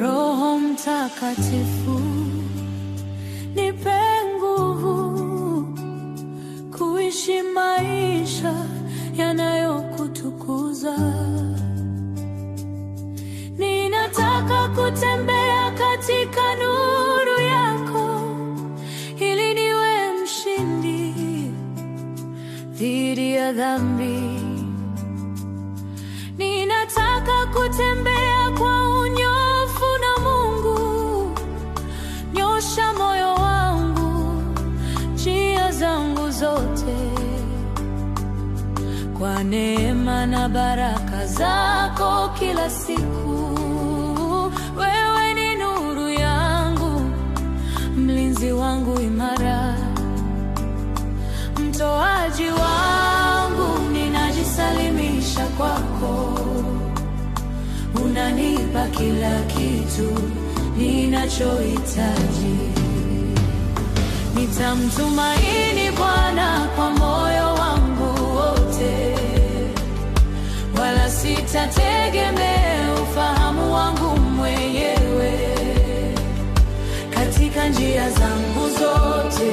Roho Mtakatifu, nipe nguvu kuishi maisha yanayokutukuza. Ninataka kutembea katika nuru yako ili niwe mshindi dhidi ya dhambi. Ninataka kutembea kwa unyofu na Mungu. Nyosha moyo wangu, njia zangu zote, kwa neema na baraka zako kila siku. Wewe ni nuru yangu, mlinzi wangu imara, mtoaji wangu, ninajisalimisha kwako. Unanipa kila kitu ninachohitaji. Nitamtumaini Bwana kwa moyo wangu wote, wala sitategemea ufahamu wangu mwenyewe. Katika njia zangu zote